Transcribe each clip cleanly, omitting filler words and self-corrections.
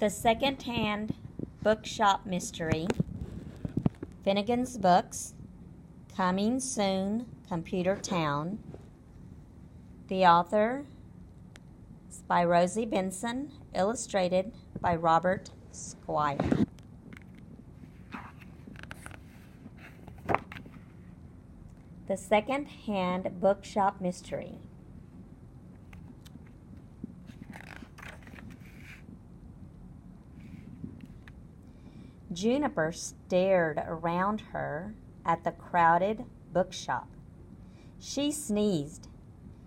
The Secondhand Bookshop Mystery, Finnegan's Books, Coming Soon, Computer Town. The author is by Rosie Benson, illustrated by Robert Squire. The Secondhand Bookshop Mystery. Juniper stared around her at the crowded bookshop. She sneezed.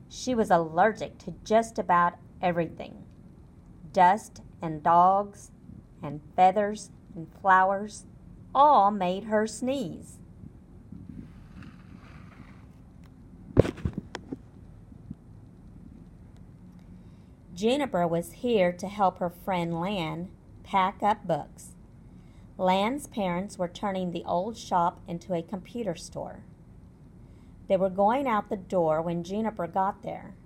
She was allergic to just about everything. Dust and dogs and feathers and flowers all made her sneeze. Juniper was here to help her friend Lan pack up books. Lan's parents were turning the old shop into a computer store. They were going out the door when Juniper got there.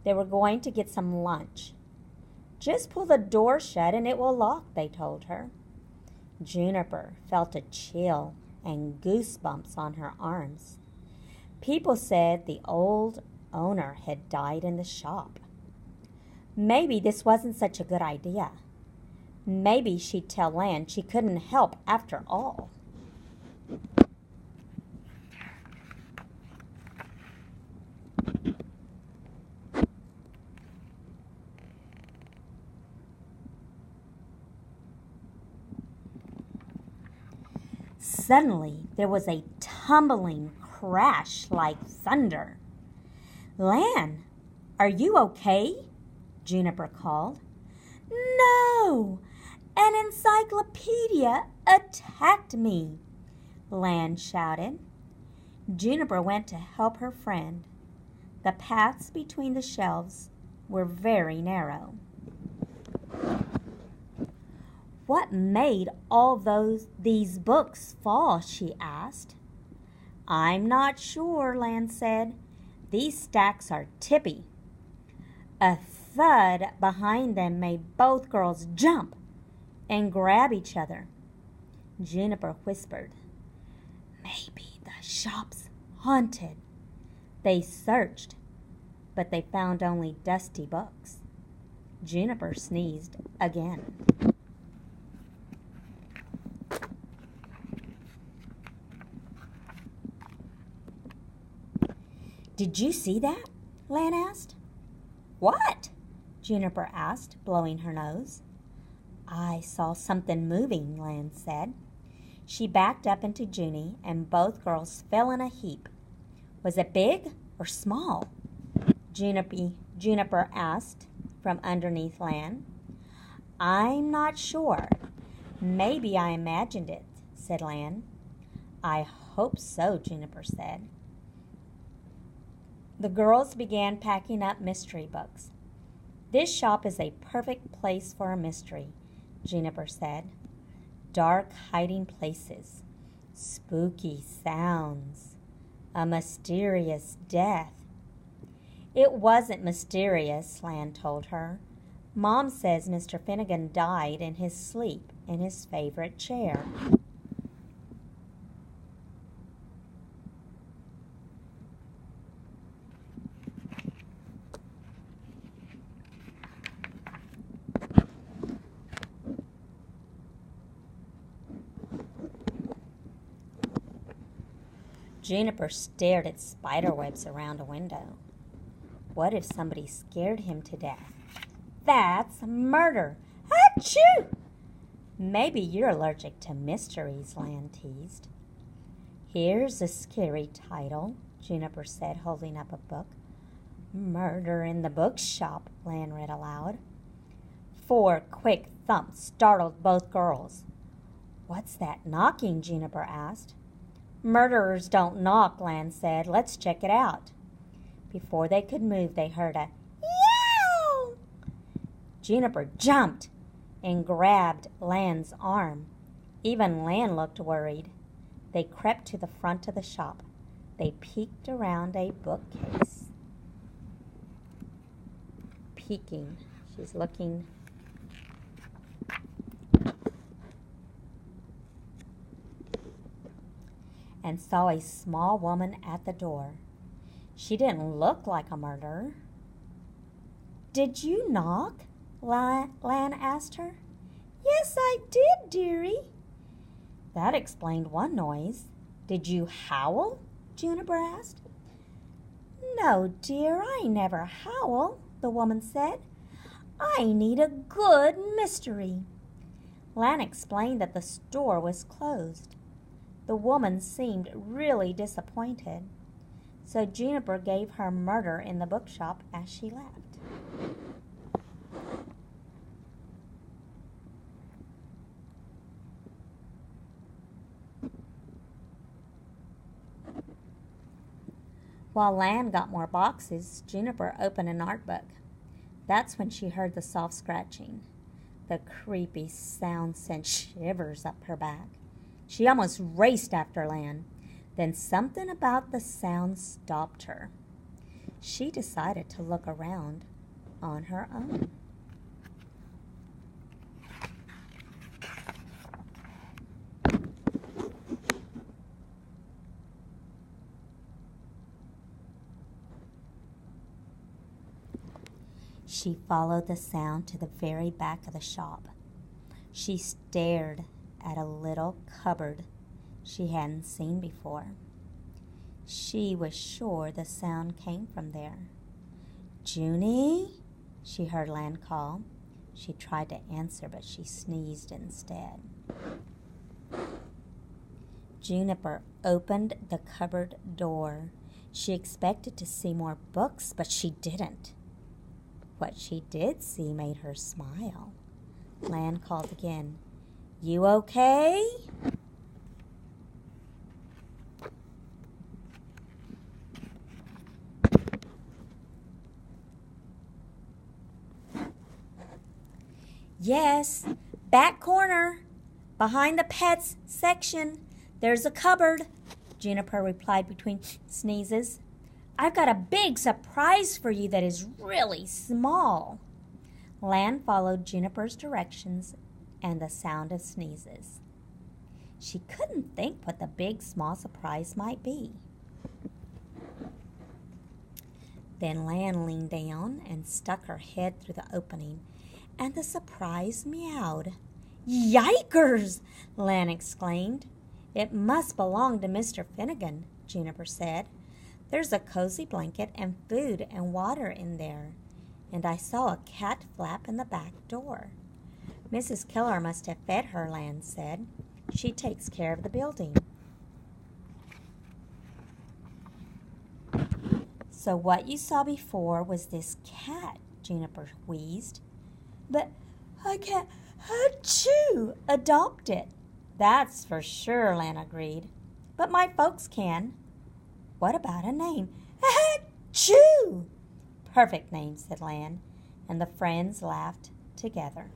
They were going to get some lunch. "Just pull the door shut and it will lock," they told her. Juniper felt a chill and goosebumps on her arms. People said the old owner had died in the shop. Maybe this wasn't such a good idea. Maybe she'd tell Lan she couldn't help after all. Suddenly, there was a tumbling crash like thunder. "Lan, are you okay?" Juniper called. "No! An encyclopedia attacked me," Lan shouted. Juniper went to help her friend. The paths between the shelves were very narrow. "What made all these books fall?" she asked. "I'm not sure," Lan said. "These stacks are tippy." A thud behind them made both girls jump and grab each other. Juniper whispered, "Maybe the shop's haunted." They searched, but they found only dusty books. Juniper sneezed again. "Did you see that?" Lan asked. "What?" Juniper asked, blowing her nose. "I saw something moving," Lan said. She backed up into Junie, and both girls fell in a heap. "Was it big or small?" Juniper asked from underneath Lan. "I'm not sure. Maybe I imagined it," said Lan. "I hope so," Juniper said. The girls began packing up mystery books. "This shop is a perfect place for a mystery," Juniper said. "Dark hiding places, spooky sounds, a mysterious death." "It wasn't mysterious," Lan told her. "Mom says Mr. Finnegan died in his sleep in his favorite chair." Juniper stared at spiderwebs around a window. What if somebody scared him to death? That's murder! Achoo! "Maybe you're allergic to mysteries," Lan teased. "Here's a scary title," Juniper said, holding up a book. "Murder in the Bookshop," Lan read aloud. 4 quick thumps startled both girls. "What's that knocking?" Juniper asked. "Murderers don't knock," Lan said. "Let's check it out." Before they could move, they heard a yow. Juniper jumped and grabbed Lan's arm. Even Lan looked worried. They crept to the front of the shop. They peeked around a bookcase. Peeking. She's looking and saw a small woman at the door. She didn't look like a murderer. "Did you knock?" Lan asked her. "Yes, I did, dearie." That explained one noise. "Did you howl?" Juniper asked. "No, dear, I never howl," the woman said. "I need a good mystery." Lan explained that the store was closed. The woman seemed really disappointed, so Juniper gave her Murder in the Bookshop as she left. While Lan got more boxes, Juniper opened an art book. That's when she heard the soft scratching. The creepy sound sent shivers up her back. She almost raced after Lan. Then something about the sound stopped her. She decided to look around on her own. She followed the sound to the very back of the shop. She stared at a little cupboard she hadn't seen before. She was sure the sound came from there. "Junie?" she heard Lan call. She tried to answer, but she sneezed instead. Juniper opened the cupboard door. She expected to see more books, but she didn't. What she did see made her smile. Lan called again. "You okay?" "Yes, back corner, behind the pets section. There's a cupboard," Juniper replied between sneezes. "I've got a big surprise for you that is really small." Lan followed Juniper's directions and the sound of sneezes. She couldn't think what the big, small surprise might be. Then Lan leaned down and stuck her head through the opening, and the surprise meowed. "Yikers!" Lan exclaimed. "It must belong to Mr. Finnegan," Juniper said. "There's a cozy blanket and food and water in there, and I saw a cat flap in the back door. Mrs. Keller must have fed her," Lan said. "She takes care of the building." "So what you saw before was this cat," Juniper wheezed. "But I can't adopt it." "That's for sure," Lan agreed. "But my folks can." "What about a name?" "Achoo!" "Perfect name," said Lan, and the friends laughed together.